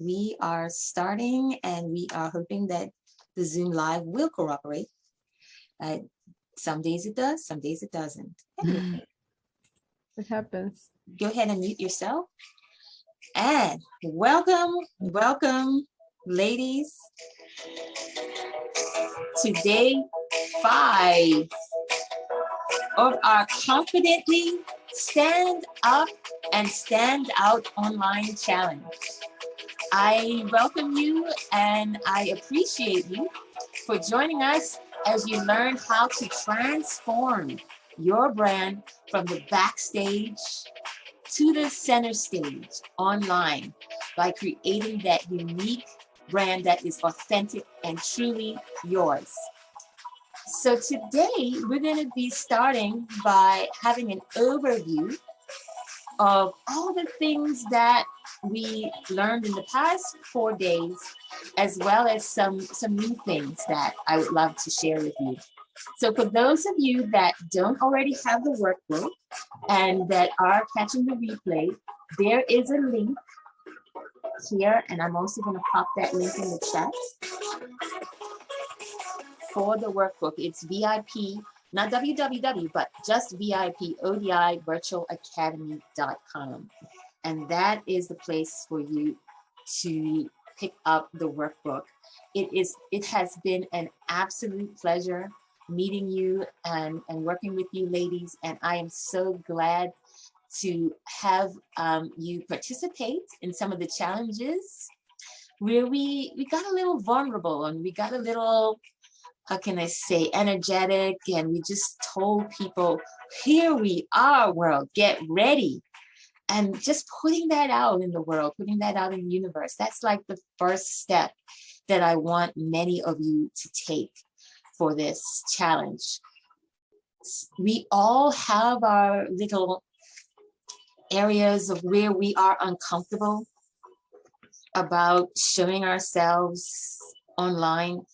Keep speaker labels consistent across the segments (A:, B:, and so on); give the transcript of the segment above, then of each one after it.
A: We are starting and we are hoping that the Zoom Live will cooperate. Some days it does, some days it doesn't. Anyway,
B: It happens.
A: go ahead and mute yourself. And welcome, ladies, to day 5 of our Confidently Stand Up and Stand Out Online Challenge. I welcome you and I appreciate you for joining us as you learn how to transform your brand from the backstage to the center stage online by creating that unique brand that is authentic and truly yours. So today we're going to be starting by having an overview of all the things that we learned in the past 4 days, as well as some new things that I would love to share with you. So for those of you that don't already have the workbook and that are catching the replay, there is a link here, and I'm also going to pop that link in the chat for the workbook. It's VIP, not www, but just VIP, ODIvirtualacademy.com. And that is the place for you to pick up the workbook. It has been an absolute pleasure meeting you and working with you ladies. And I am so glad to have you participate in some of the challenges where we got a little vulnerable and we got a little, how can I say, energetic, and we just told people, here we are, world, get ready. And just putting that out in the world, putting that out in the universe, that's like the first step that I want many of you to take for this challenge. We all have our little areas of where we are uncomfortable about showing ourselves online.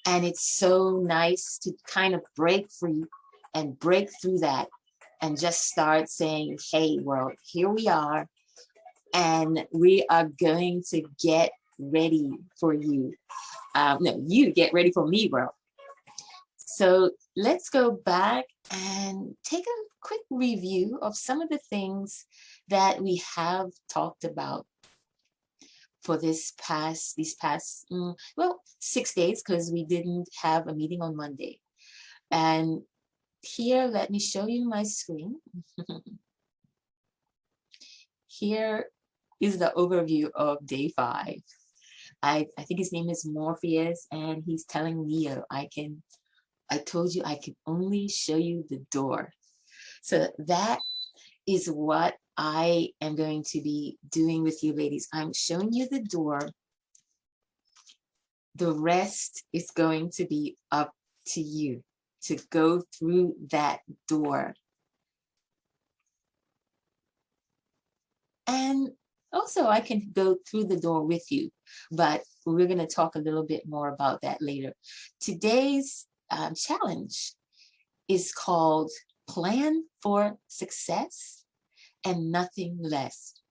A: And it's so nice to kind of break free and break through that and just start saying, hey, world, here we are. And we are going to get ready for you. No, you get ready for me, world. So let's go back and take a quick review of some of the things that we have talked about for these past 6 days, because we didn't have a meeting on Monday. And here, let me show you my screen. Here is the overview of day 5. I think his name is Morpheus, and he's telling Neo, I told you I can only show you the door. So that is what I am going to be doing with you ladies. I'm showing you the door. The rest is going to be up to you to go through that door. And also I can go through the door with you, but we're going to talk a little bit more about that later. Today's challenge is called Plan for Success and Nothing Less.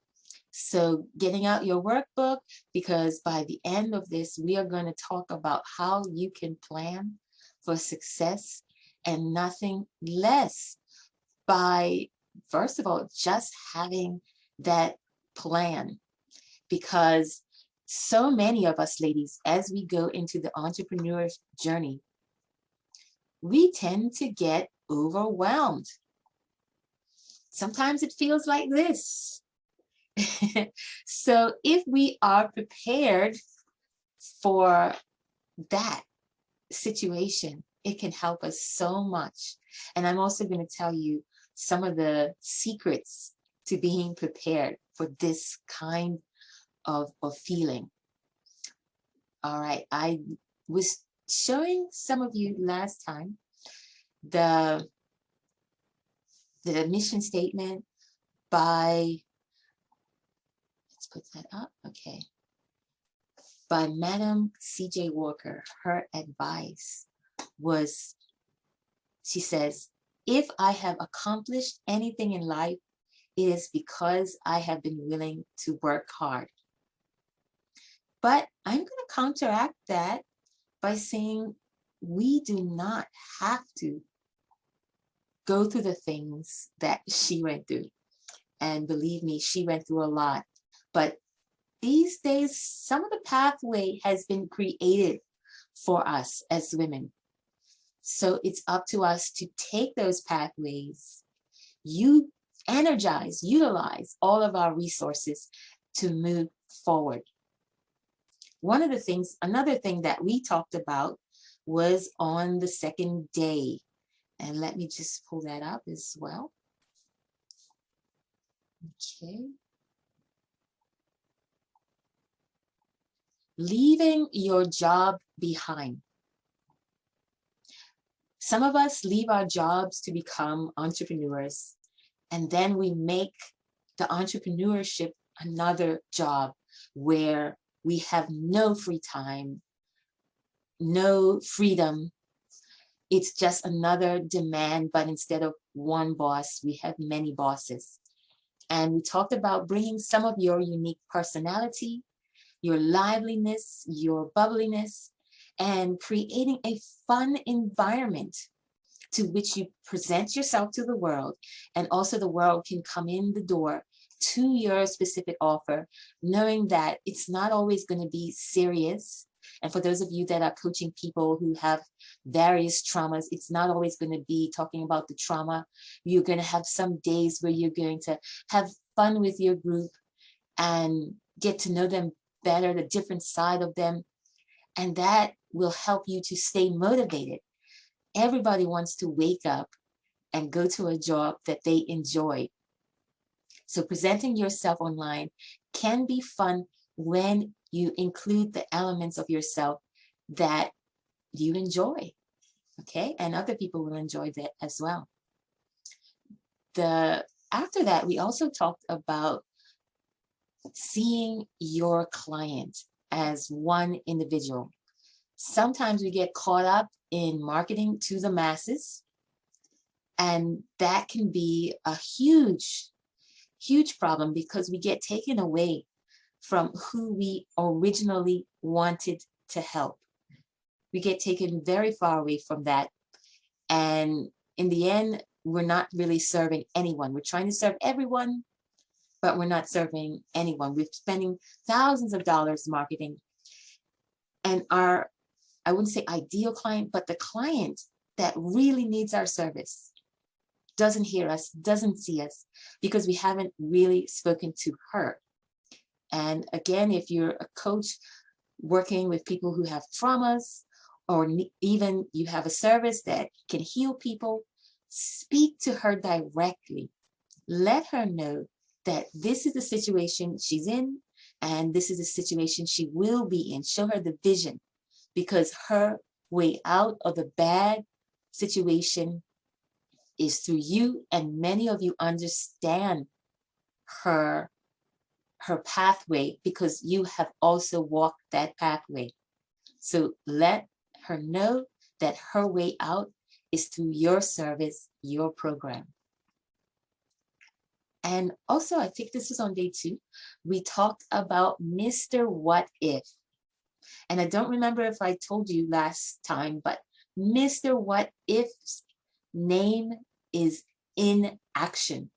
A: So getting out your workbook, because by the end of this, we are going to talk about how you can plan for success and nothing less by, first of all, just having that plan. Because so many of us ladies, as we go into the entrepreneur journey, we tend to get overwhelmed. Sometimes it feels like this. So if we are prepared for that situation, it can help us so much. And I'm also going to tell you some of the secrets to being prepared for this kind of feeling. All right, I was showing some of you last time the mission statement by, let's put that up, okay, by Madam C.J. Walker. Her advice was, she says, if I have accomplished anything in life, it is because I have been willing to work hard. But I'm going to counteract that by saying we do not have to go through the things that she went through. And believe me, she went through a lot. But these days, some of the pathway has been created for us as women. So it's up to us to take those pathways, utilize all of our resources to move forward. Another thing that we talked about was on the second day. And let me just pull that up as well. Okay. Leaving your job behind. Some of us leave our jobs to become entrepreneurs, and then we make the entrepreneurship another job where we have no free time, no freedom. It's just another demand, but instead of one boss, we have many bosses. And we talked about bringing some of your unique personality, your liveliness, your bubbliness, and creating a fun environment to which you present yourself to the world, and also the world can come in the door to your specific offer, knowing that it's not always going to be serious. And for those of you that are coaching people who have various traumas, it's not always going to be talking about the trauma. You're going to have some days where you're going to have fun with your group and get to know them better, the different side of them. And that will help you to stay motivated. Everybody wants to wake up and go to a job that they enjoy. So presenting yourself online can be fun when you include the elements of yourself that you enjoy, okay? And other people will enjoy that as well. After that, we also talked about seeing your client as one individual. Sometimes we get caught up in marketing to the masses, and that can be a huge problem because we get taken away from who we originally wanted to help. We get taken very far away from that. And in the end, we're not really serving anyone. We're trying to serve everyone, but we're not serving anyone. We're spending thousands of dollars marketing. And I wouldn't say ideal client, but the client that really needs our service doesn't hear us, doesn't see us, because we haven't really spoken to her. And again, if you're a coach working with people who have traumas, or even you have a service that can heal people, speak to her directly. Let her know that this is the situation she's in, and this is the situation she will be in. Show her the vision, because her way out of the bad situation is through you, and many of you understand her pathway because you have also walked that pathway. So let her know that her way out is through your service, your program. And also, I think this is on day 2, we talked about Mr. What If. And I don't remember if I told you last time, but Mr. What If's name is inaction.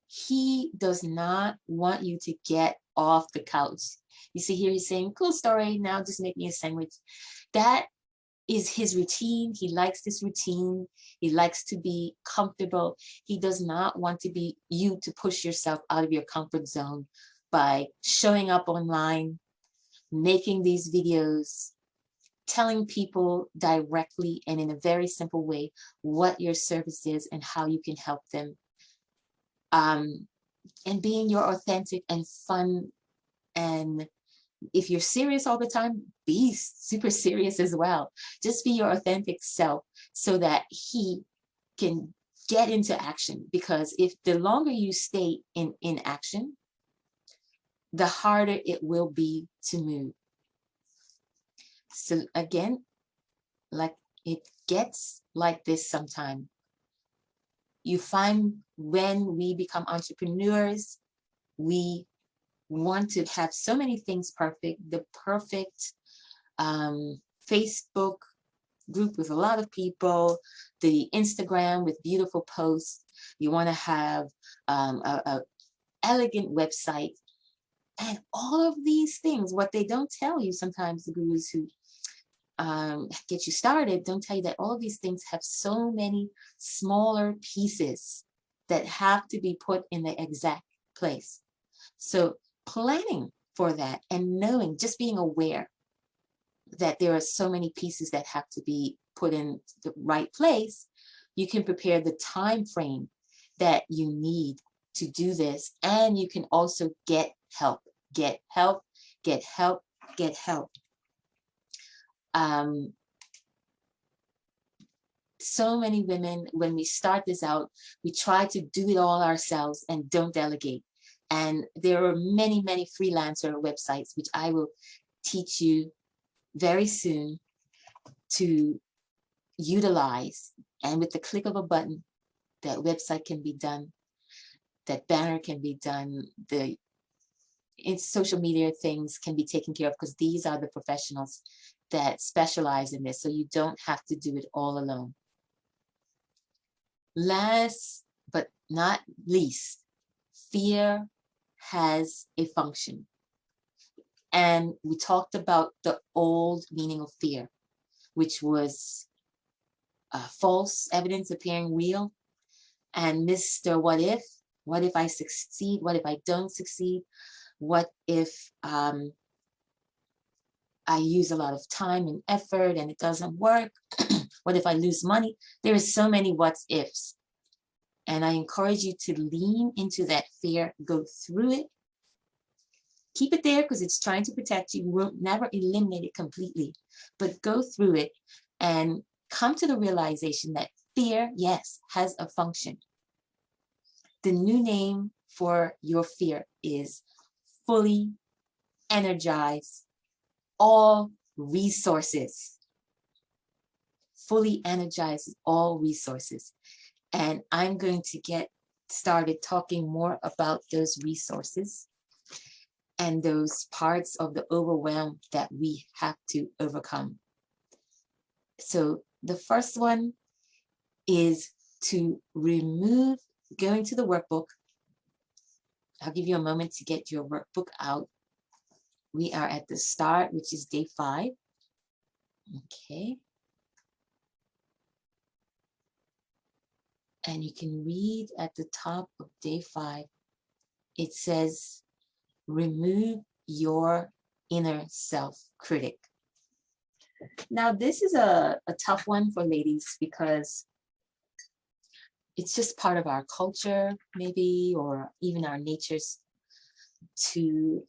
A: He does not want you to get off the couch. You see here he's saying, cool story, now just make me a sandwich. That is his routine. He likes this routine. He likes to be comfortable. He does not want you to push yourself out of your comfort zone by showing up online, making these videos, telling people directly and in a very simple way what your service is and how you can help them. And being your authentic and fun. And if you're serious all the time, be super serious as well. Just be your authentic self so that he can get into action. Because if the longer you stay in action, the harder it will be to move. So again, like it gets like this sometime. You find when we become entrepreneurs, we want to have so many things perfect, the perfect Facebook group with a lot of people, the Instagram with beautiful posts. You want to have a elegant website, and all of these things. What they don't tell you sometimes, the gurus who get you started, don't tell you that all of these things have so many smaller pieces that have to be put in the exact place. So planning for that and knowing, just being aware that there are so many pieces that have to be put in the right place, you can prepare the time frame that you need to do this. And you can also get help, get help, get help, get help. So many women, when we start this out, we try to do it all ourselves and don't delegate. And there are many, many freelancer websites, which I will teach you very soon to utilize. And with the click of a button, that website can be done, that banner can be done, the social media things can be taken care of, because these are the professionals that specialize in this, so you don't have to do it all alone. Last but not least, fear has a function. And we talked about the old meaning of fear, which was false evidence appearing real, and Mr. What if I succeed? What if I don't succeed? What if I use a lot of time and effort and it doesn't work? What if I lose money? There are so many what ifs. And I encourage you to lean into that fear, go through it. Keep it there because it's trying to protect you. You will never eliminate it completely, but go through it and come to the realization that fear, yes, has a function. The new name for your fear is fully energized all resources. Fully energizes all resources. And I'm going to get started talking more about those resources and those parts of the overwhelm that we have to overcome. So the first one is to remove, going to the workbook. I'll give you a moment to get your workbook out. We are at the start, which is day 5. Okay. And you can read at the top of day 5, it says, remove your inner self-critic. Now, this is a tough one for ladies because it's just part of our culture, maybe, or even our natures to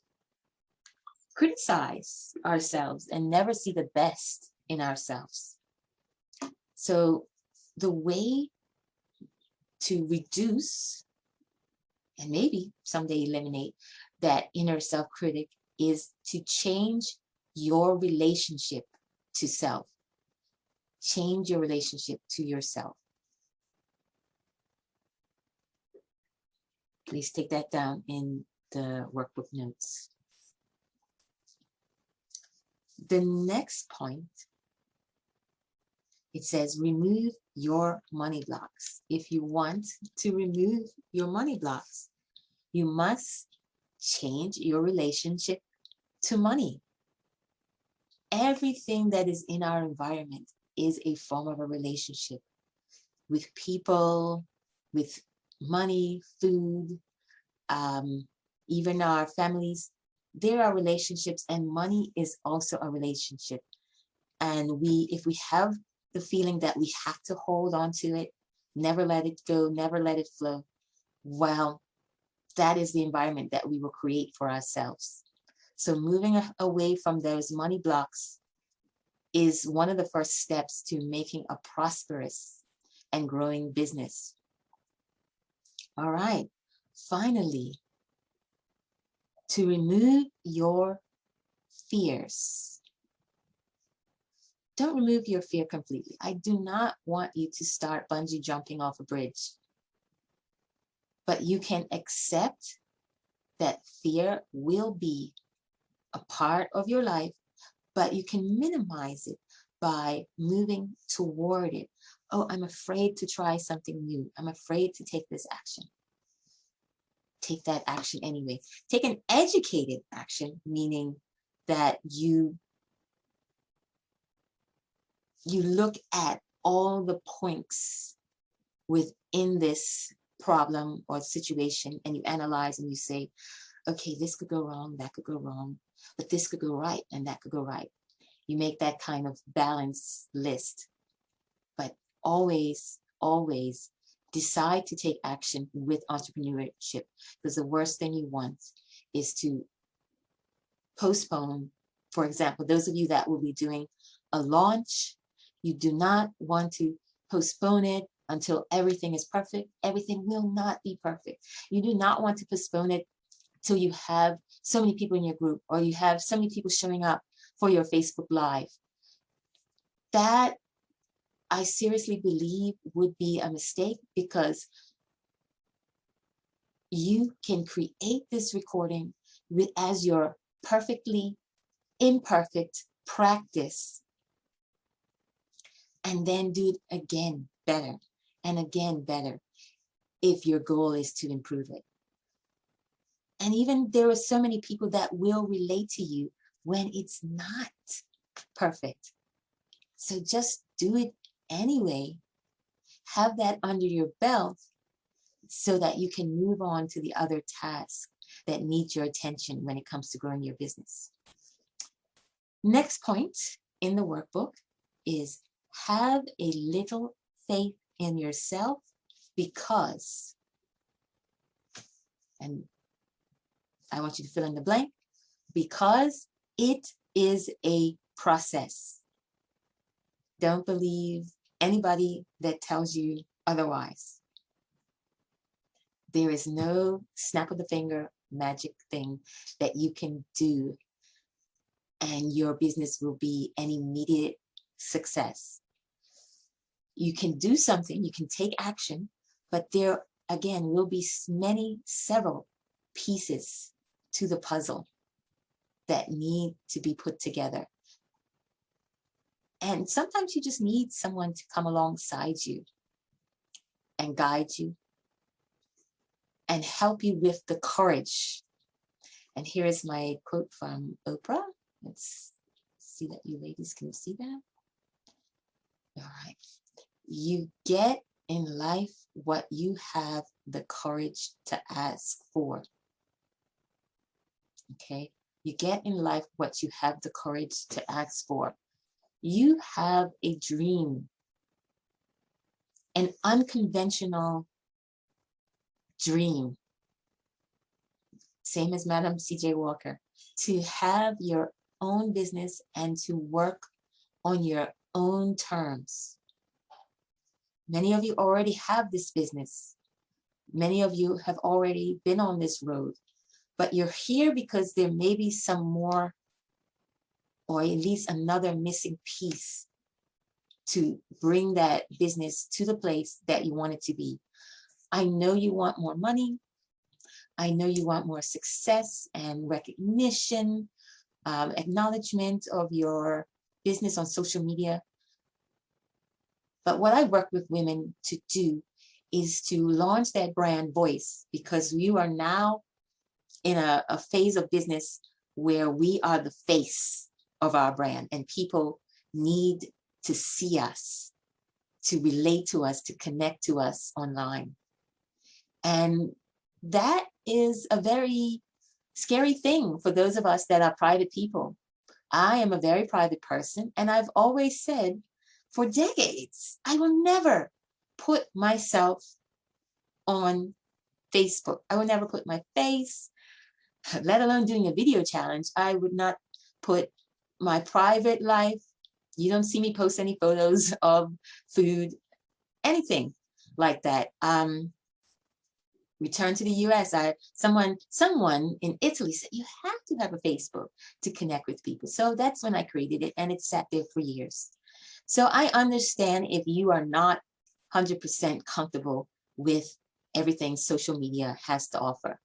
A: criticize ourselves and never see the best in ourselves. So the way to reduce and maybe someday eliminate that inner self-critic is to change your relationship to self. Change your relationship to yourself. Please take that down in the workbook notes. The next point, it says remove your money blocks. If you want to remove your money blocks, you must change your relationship to money. Everything that is in our environment is a form of a relationship with people, with money, food, even our families. There are relationships, and money is also a relationship. And if we have the feeling that we have to hold on to it, never let it go, never let it flow, well, that is the environment that we will create for ourselves. So moving away from those money blocks is one of the first steps to making a prosperous and growing business. All right, finally, to remove your fears. Don't remove your fear completely. I do not want you to start bungee jumping off a bridge. But you can accept that fear will be a part of your life, but you can minimize it by moving toward it. Oh, I'm afraid to try something new. I'm afraid to take this action. Take that action anyway. Take an educated action, meaning that you look at all the points within this problem or situation, and you analyze and you say, okay, this could go wrong, that could go wrong, but this could go right and that could go right. You make that kind of balance list, but always, always decide to take action with entrepreneurship, because the worst thing you want is to postpone. For example, those of you that will be doing a launch, you do not want to postpone it until everything is perfect. Everything will not be perfect. You do not want to postpone it till you have so many people in your group, or you have so many people showing up for your Facebook Live. That, I seriously believe, would be a mistake, because you can create this recording as your perfectly imperfect practice, and then do it again better and again better if your goal is to improve it. And even there are so many people that will relate to you when it's not perfect. So just do it anyway. Have that under your belt so that you can move on to the other tasks that need your attention when it comes to growing your business. Next point in the workbook is have a little faith in yourself, because, and I want you to fill in the blank, because it is a process. Don't believe anybody that tells you otherwise. There is no snap of the finger magic thing that you can do and your business will be an immediate success. You can do something, you can take action, but there again will be several pieces to the puzzle that need to be put together. And sometimes you just need someone to come alongside you and guide you and help you with the courage. And here is my quote from Oprah. Let's see that you ladies can see that. All right. You get in life what you have the courage to ask for. Okay. You get in life what you have the courage to ask for. You have a dream, an unconventional dream, same as Madam C.J. Walker, to have your own business and to work on your own terms. Many of you already have this business. Many of you have already been on this road, but you're here because there may be some more, or at least another missing piece to bring that business to the place that you want it to be. I know you want more money. I know you want more success and recognition, acknowledgement of your business on social media. But what I work with women to do is to launch that brand voice, because you are now in a phase of business where we are the face of our brand, and people need to see us, to relate to us, to connect to us online. And that is a very scary thing for those of us that are private people. I am a very private person, and I've always said for decades, I will never put myself on Facebook. I will never put my face, let alone doing a video challenge. I would not put my private life. You don't see me post any photos of food, anything like that. Return to the US, someone in Italy said, you have to have a Facebook to connect with people. So that's when I created it, and it sat there for years. So I understand if you are not 100% comfortable with everything social media has to offer.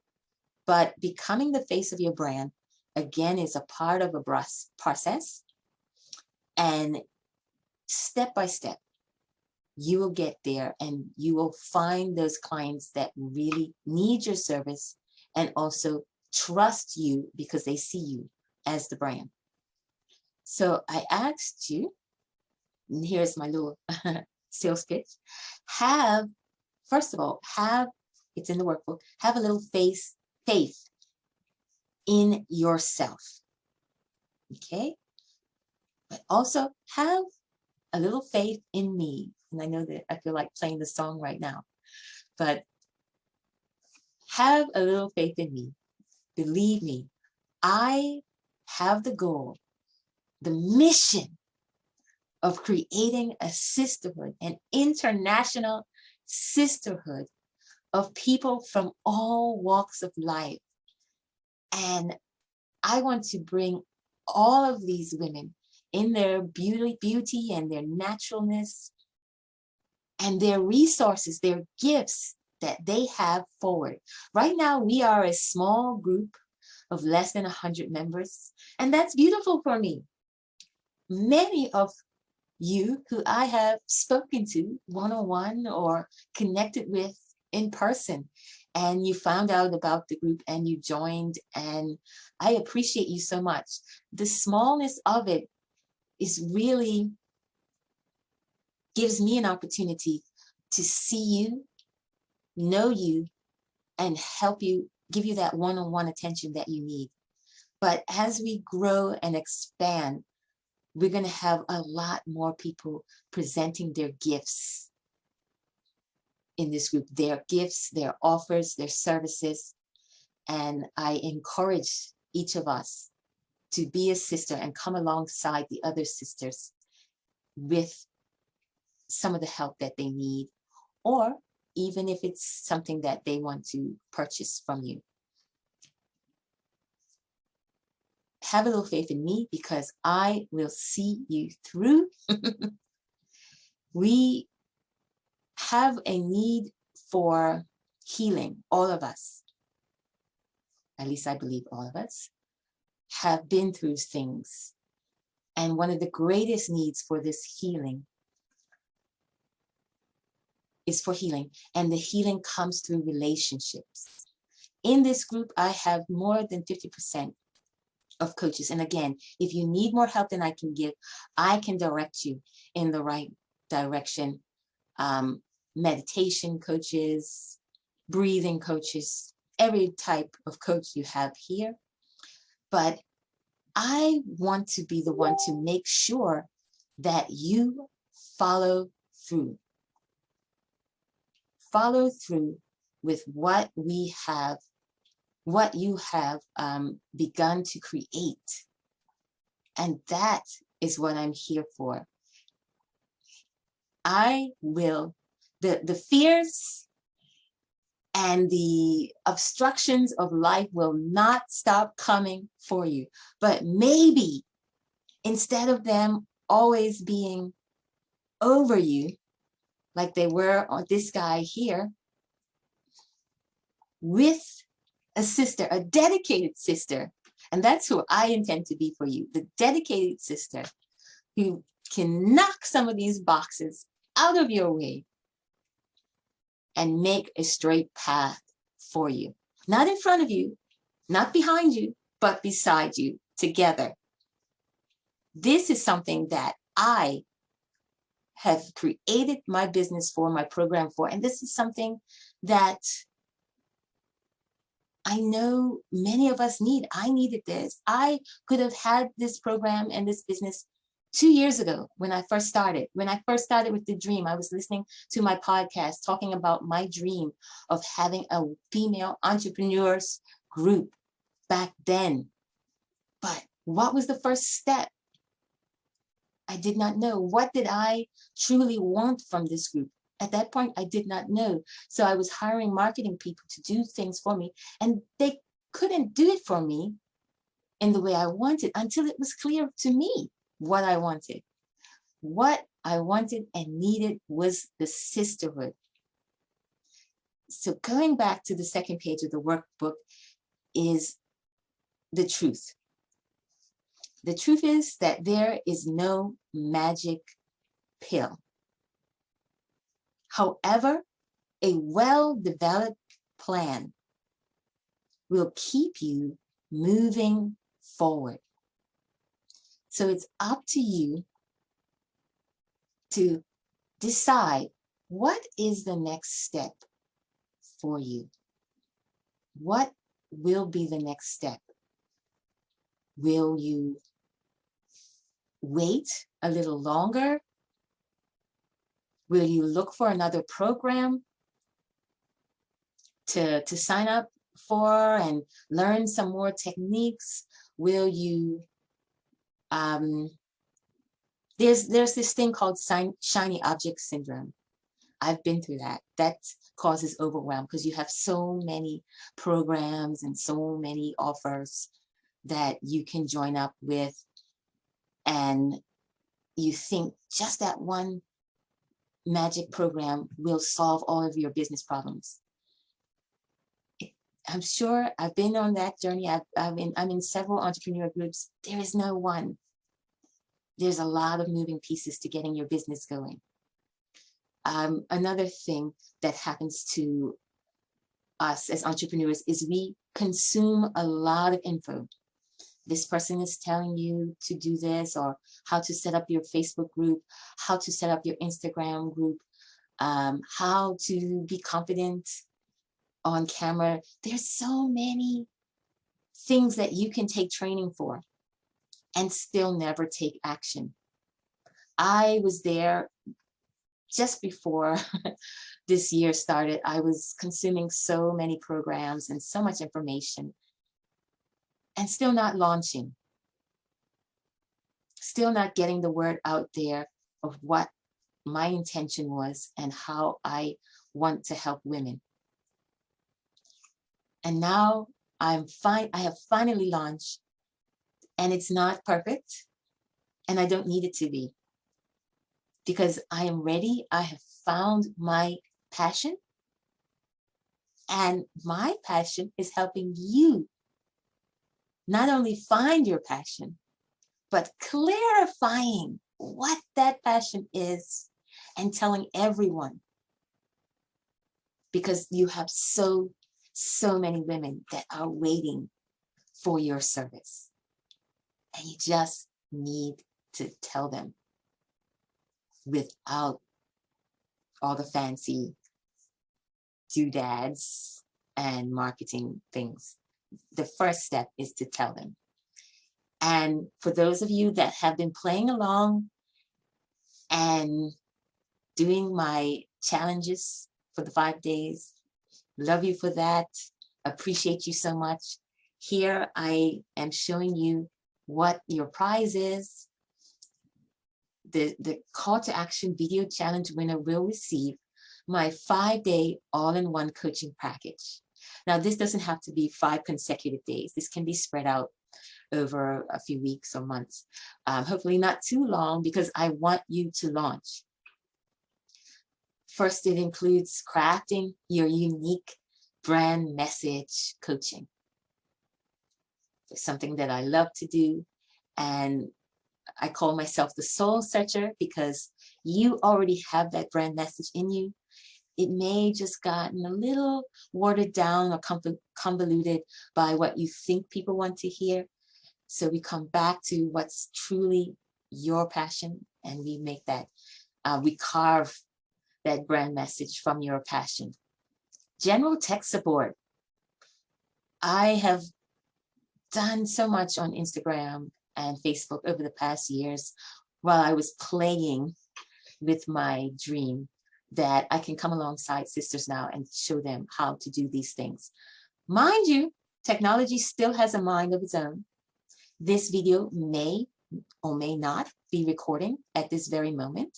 A: But becoming the face of your brand, again, is a part of a process. And step by step, you will get there and you will find those clients that really need your service and also trust you because they see you as the brand. So I asked you, and here's my little sales pitch, first of all, it's in the workbook, have a little faith in yourself, okay? But also have a little faith in me. And I know that I feel like playing the song right now, but have a little faith in me. Believe me, I have the goal, the mission of creating a sisterhood, an international sisterhood of people from all walks of life. And I want to bring all of these women in their beauty and their naturalness and their resources, their gifts that they have forward. Right now, we are a small group of less than 100 members, and that's beautiful for me. Many of you who I have spoken to one-on-one or connected with in person, and you found out about the group and you joined, and I appreciate you so much. The smallness of it is really gives me an opportunity to see you, know you, and help you, give you that one-on-one attention that you need. But as we grow and expand, we're going to have a lot more people presenting their gifts in this group, their gifts, their offers, their services. And I encourage each of us to be a sister and come alongside the other sisters with some of the help that they need, or even if it's something that they want to purchase from you. Have a little faith in me because I will see you through. We have a need for healing, all of us. At least I believe all of us have been through things. And one of the greatest needs for this healing is for healing. And the healing comes through relationships. In this group, I have more than 50% of coaches. And again, if you need more help than I can give, I can direct you in the right direction. Meditation coaches, breathing coaches, every type of coach you have here. But I want to be the one to make sure that you follow through. Follow through with what we have, what you have begun to create. And that is what I'm here for. I will, the fears and the obstructions of life will not stop coming for you. But maybe instead of them always being over you, like they were on this guy here, with a sister, a dedicated sister, and that's who I intend to be for you, the dedicated sister who can knock some of these boxes out of your way and make a straight path for you. Not in front of you, not behind you, but beside you, together. This is something that I have created my business for, my program for, and this is something that I know many of us need. I needed this. I could have had this program and this business 2 years ago when I first started. When I first started with the dream, I was listening to my podcast talking about my dream of having a female entrepreneurs group back then. But what was the first step? I did not know. What did I truly want from this group? At that point, I did not know. So I was hiring marketing people to do things for me, and they couldn't do it for me in the way I wanted until it was clear to me what I wanted. What I wanted and needed was the sisterhood. So going back to the second page of the workbook, is the truth. The truth is that there is no magic pill. However, a well-developed plan will keep you moving forward. So it's up to you to decide what is the next step for you. What will be the next step? Will you wait a little longer? Will you look for another program to sign up for and learn some more techniques? Will you, there's this thing called shiny object syndrome. I've been through that. That causes overwhelm because you have so many programs and so many offers that you can join up with, and you think just that one magic program will solve all of your business problems. I'm sure I've been on that journey. I'm in several entrepreneur groups. There is no one. There's a lot of moving pieces to getting your business going. Another thing that happens to us as entrepreneurs is we consume a lot of info. This person is telling you to do this, or how to set up your Facebook group, how to set up your Instagram group, how to be confident on camera. There's so many things that you can take training for and still never take action. I was there just before this year started. I was consuming so many programs and so much information and still not launching, still not getting the word out there of what my intention was and how I want to help women. And now I have finally launched, and it's not perfect, and I don't need it to be, because I am ready. I have found my passion, and my passion is helping you not only find your passion, but clarifying what that passion is and telling everyone, because you have so many women that are waiting for your service, and you just need to tell them without all the fancy doodads and marketing things. The first step is to tell them. And for those of you that have been playing along and doing my challenges for the 5 days, love you for that. Appreciate you so much. Here I am showing you what your prize is. The call to action video challenge winner will receive my 5-day all-in-one coaching package. Now, this doesn't have to be 5 consecutive days. This can be spread out over a few weeks or months. Hopefully not too long, because I want you to launch. First, it includes crafting your unique brand message coaching. It's something that I love to do, and I call myself the soul searcher, because you already have that brand message in you. It may just gotten a little watered down or convoluted by what you think people want to hear. So we come back to what's truly your passion, and we make that, we carve that brand message from your passion. General tech support. I have done so much on Instagram and Facebook over the past years while I was playing with my dream, that I can come alongside sisters now and show them how to do these things. Mind you, technology still has a mind of its own. This video may or may not be recording at this very moment,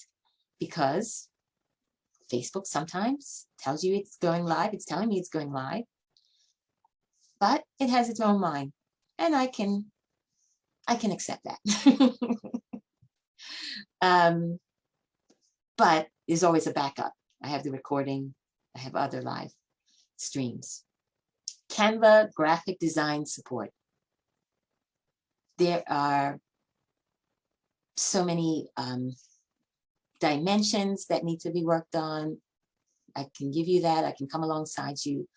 A: because Facebook sometimes tells you it's going live. It's telling me it's going live, but it has its own mind, and I can accept that. But there's always a backup. I have the recording. I have other live streams. Canva graphic design support. There are so many dimensions that need to be worked on. I can give you that. I can come alongside you.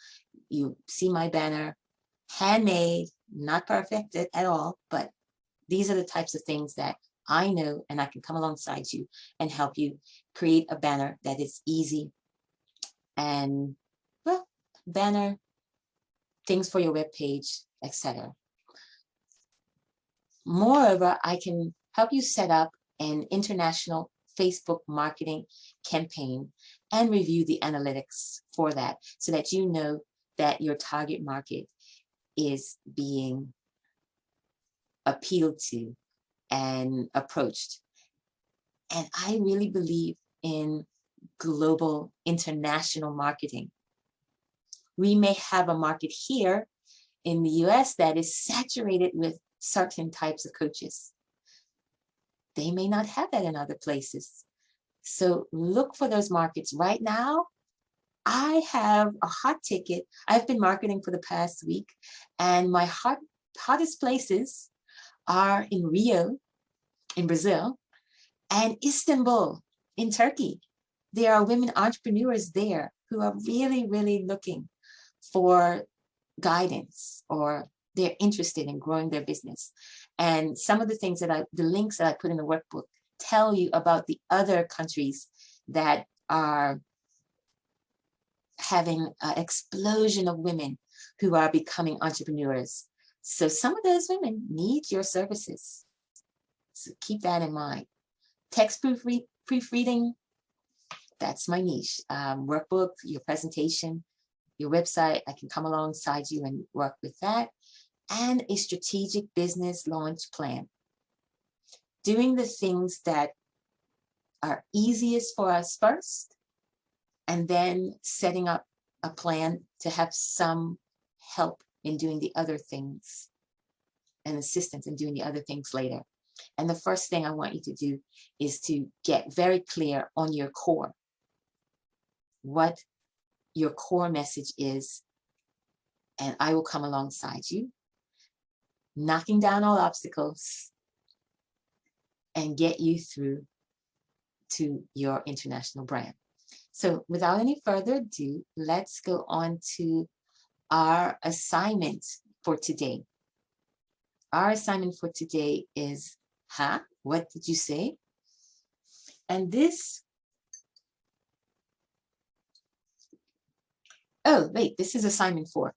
A: You see my banner, handmade, not perfect at all, but these are the types of things that I know, and I can come alongside you and help you create a banner that is easy and, well, banner, things for your web page, etc. Moreover, I can help you set up an international Facebook marketing campaign and review the analytics for that so that you know that your target market is being appealed to and approached. And I really believe in global international marketing. We may have a market here in the US that is saturated with certain types of coaches. They may not have that in other places. So look for those markets. Right now, I have a hot ticket. I've been marketing for the past week, and my hottest places are in Rio, in Brazil, and Istanbul, in Turkey. There are women entrepreneurs there who are really, really looking for guidance, or they're interested in growing their business. And some of the things the links that I put in the workbook tell you about the other countries that are having an explosion of women who are becoming entrepreneurs. So some of those women need your services. So keep that in mind. Text proofreading, that's my niche. Workbook, your presentation, your website, I can come alongside you and work with that. And a strategic business launch plan. Doing the things that are easiest for us first, and then setting up a plan to have some help in doing the other things and assistance in doing the other things later. And the first thing I want you to do is to get very clear on your core, what your core message is, and I will come alongside you, knocking down all obstacles and get you through to your international brand. So without any further ado, let's go on to our assignment for today. Our assignment for today is, what did you say? And this, this is assignment 4.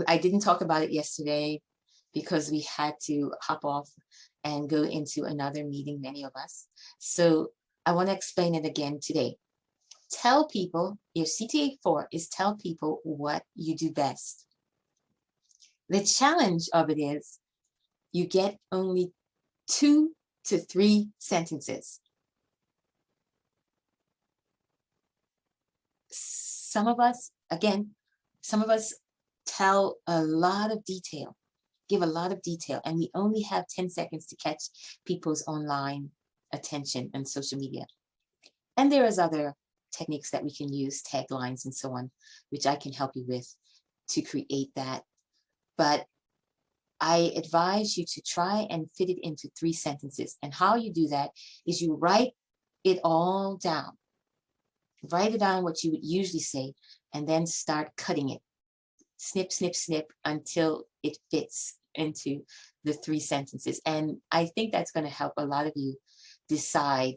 A: I didn't talk about it yesterday because we had to hop off and go into another meeting, many of us. So I want to explain it again today. Tell people, your CTA 4 is tell people what you do best. The challenge of it is you get only 2 to 3 sentences. Some of us tell a lot of detail, give a lot of detail, and we only have 10 seconds to catch people's online attention and social media. And there is other techniques that we can use, taglines and so on, which I can help you with to create that. But I advise you to try and fit it into 3 sentences. And how you do that is you write it all down. Write it down what you would usually say, and then start cutting it. Snip, snip, snip until it fits into the 3 sentences. And I think that's going to help a lot of you decide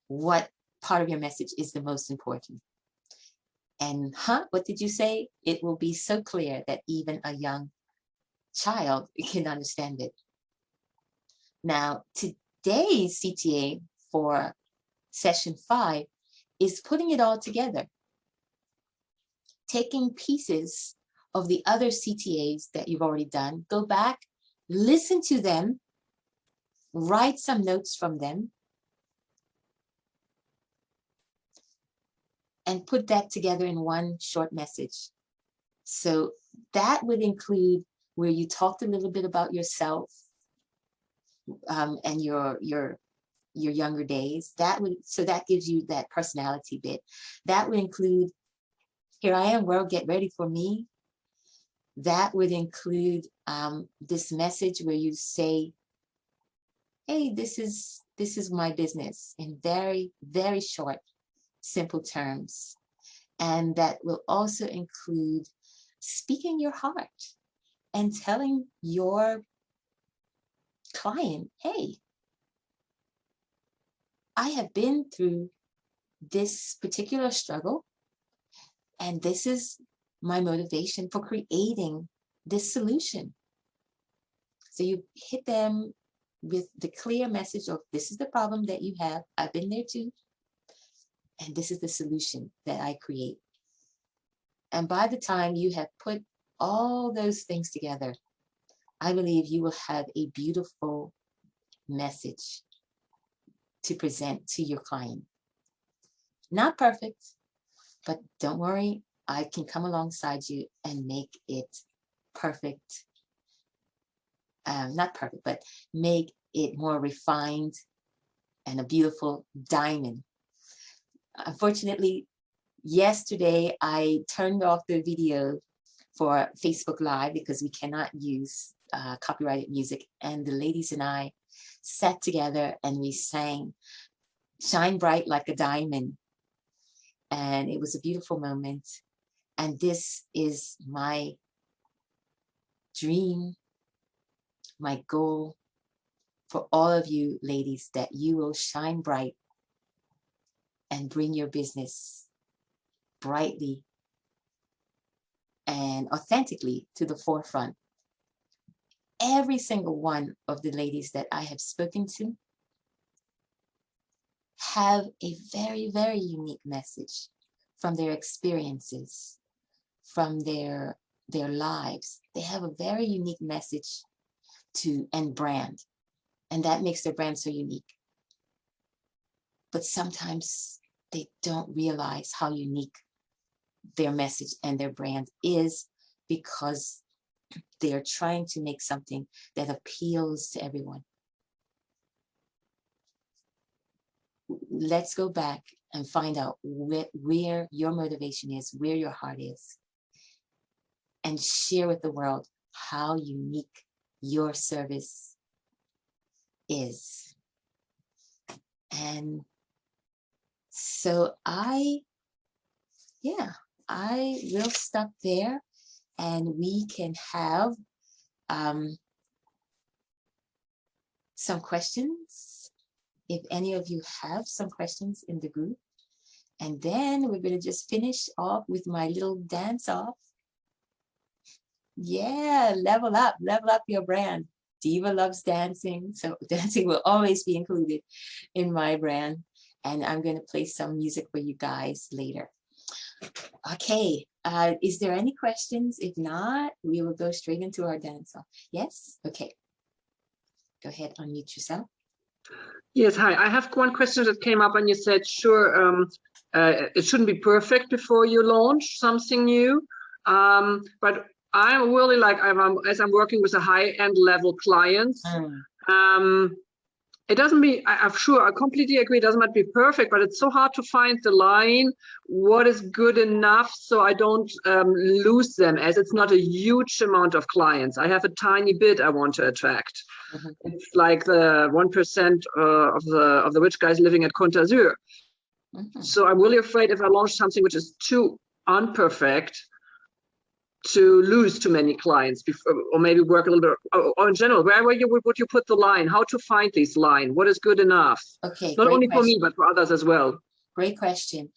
A: what part of your message is the most important. And what did you say? It will be so clear that even a young child can understand it. Now, today's CTA for session 5 is putting it all together. Taking pieces of the other CTAs that you've already done, go back, listen to them, write some notes from them, and put that together in one short message. So that would include where you talked a little bit about yourself and your younger days. So that gives you that personality bit. That would include Here I am, world, get ready for me. That would include this message where you say, hey, this is my business, in very, very short, simple terms. And that will also include speaking your heart and telling your client, hey, I have been through this particular struggle, and this is my motivation for creating this solution. So you hit them with the clear message of, this is the problem that you have, I've been there too, and this is the solution that I create. And by the time you have put all those things together, I believe you will have a beautiful message to present to your client. Not perfect, but don't worry, I can come alongside you and make it perfect. Not perfect, but make it more refined and a beautiful diamond. Unfortunately, yesterday I turned off the video for Facebook Live because we cannot use copyrighted music, and the ladies and I sat together and we sang Shine Bright Like a Diamond, and it was a beautiful moment. And this is my dream, my goal for all of you ladies, that you will shine bright and bring your business brightly and authentically to the forefront. Every single one of the ladies that I have spoken to have a very, very unique message from their experiences, from their lives. They have a very unique message and brand, and that makes their brand so unique. But sometimes they don't realize how unique their message and their brand is, because they're trying to make something that appeals to everyone. Let's go back and find out where your motivation is, where your heart is, and share with the world how unique your service is. And so I will stop there, and we can have some questions, if any of you have some questions in the group. And then we're going to just finish off with my little dance off. Yeah, level up your brand. Diva loves dancing, so dancing will always be included in my brand. And I'm going to play some music for you guys later. Okay, is there any questions? If not, we will go straight into our dance off. Yes? Okay. Go ahead, unmute yourself.
C: Yes, hi. I have one question that came up, and you said, sure, it shouldn't be perfect before you launch something new. But I'm really like, as I'm working with a high-end level clients, it doesn't be, I'm sure, I completely agree, it doesn't have to be perfect, but it's so hard to find the line, what is good enough, so I don't lose them, as it's not a huge amount of clients. I have a tiny bit I want to attract. It's like the 1% of the rich guys living at Côte d'Azur. So I'm really afraid if I launch something which is too unperfect, to lose too many clients before, or maybe work a little bit, or in general, where would you put the line? How to find this line? What is good enough?
A: Okay,
C: not only for me, but for others as well.
A: Great question.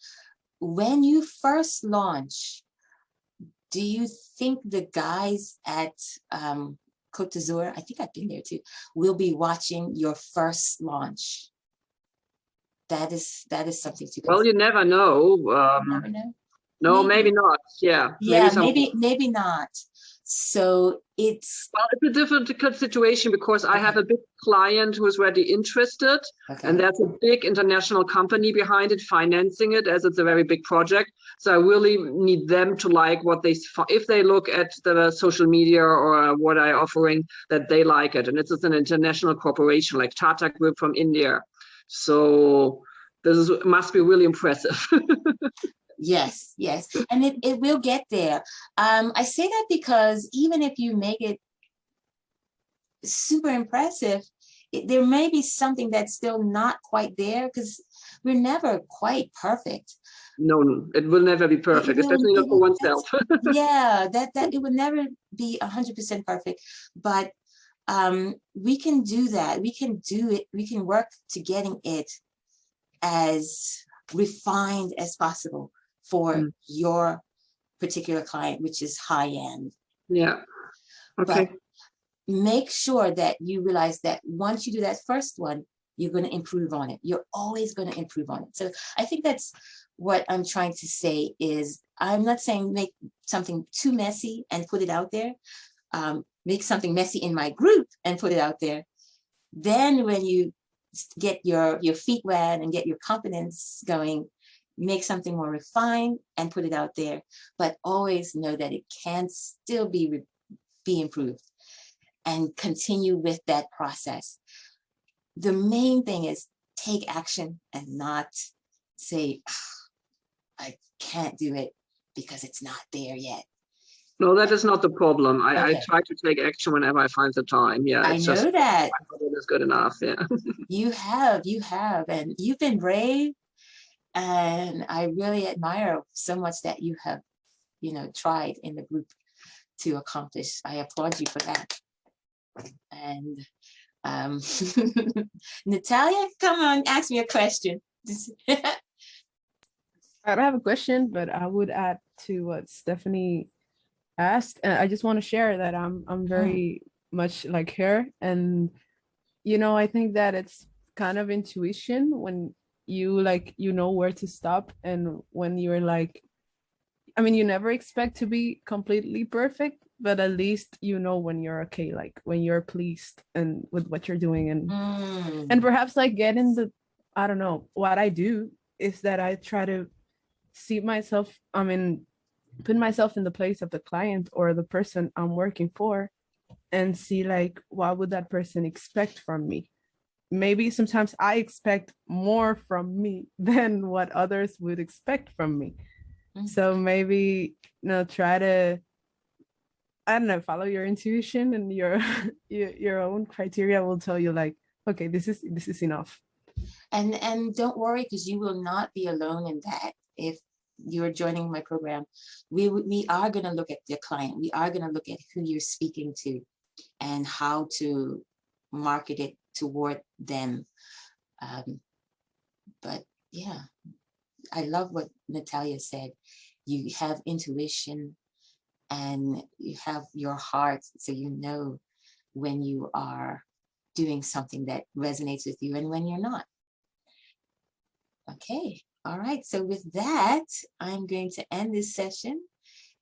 A: When you first launch, do you think the guys at Côte d'Azur, I think I've been there too, will be watching your first launch? That is something to consider.
C: Well, you never know.
A: You never know.
C: No, maybe not. Yeah.
A: Yeah, maybe not. So it's
C: a difficult situation, because I have a big client who is already interested, and that's a big international company behind it, financing it, as it's a very big project. So I really need them to like what they, if they look at the social media or what I'm offering, that they like it. And it's an international corporation like Tata Group from India. So this must be really impressive.
A: Yes, yes. And it will get there. I say that because even if you make it super impressive, there may be something that's still not quite there because we're never quite perfect.
C: No, no, it will never be perfect, especially not for oneself.
A: Yeah, that it would never be 100% perfect, but we can do that. We can do it. We can work to getting it as refined as possible for your particular client, which is high end.
C: Yeah. Okay.
A: But make sure that you realize that once you do that first one, you're going to improve on it. You're always going to improve on it. So I think that's what I'm trying to say is I'm not saying make something too messy and put it out there. Make something messy in my group and put it out there. Then when you get your feet wet and get your confidence going, make something more refined and put it out there. But always know that it can still be improved and continue with that process. The main thing is take action and not say, I can't do it because it's not there yet.
C: No, that is not the problem. I
A: Okay.
C: try to take action whenever I find the time. Yeah,
A: I
C: it's
A: know
C: just
A: that.
C: I thought it is good enough. Yeah.
A: You have, and you've been brave. And I really admire so much that you have, tried in the group to accomplish. I applaud you for that. And Natalia, come on, ask me a question.
B: I don't have a question, but I would add to what Stephanie asked. I just want to share that I'm very much like her, and I think that it's kind of intuition when you know where to stop, and when you're like, I mean, you never expect to be completely perfect, but at least when you're okay, like when you're pleased and with what you're doing, and perhaps like getting the, I don't know, what I do is that I try to see myself, put myself in the place of the client or the person I'm working for and see like, what would that person expect from me? Maybe sometimes I expect more from me than what others would expect from me. So maybe, try to, I don't know, follow your intuition, and your own criteria will tell you like, okay, this is enough.
A: And don't worry, because you will not be alone in that. If you're joining my program, we are going to look at the client. We are going to look at who you're speaking to and how to market it toward them. But yeah, I love what Natalia said. You have intuition and you have your heart, so you know when you are doing something that resonates with you and when you're not. Okay, all right. So with that, I'm going to end this session,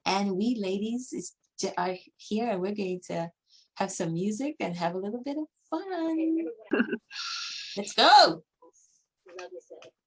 A: and we ladies are here, and we're going to have some music and have a little bit of fun. Let's go.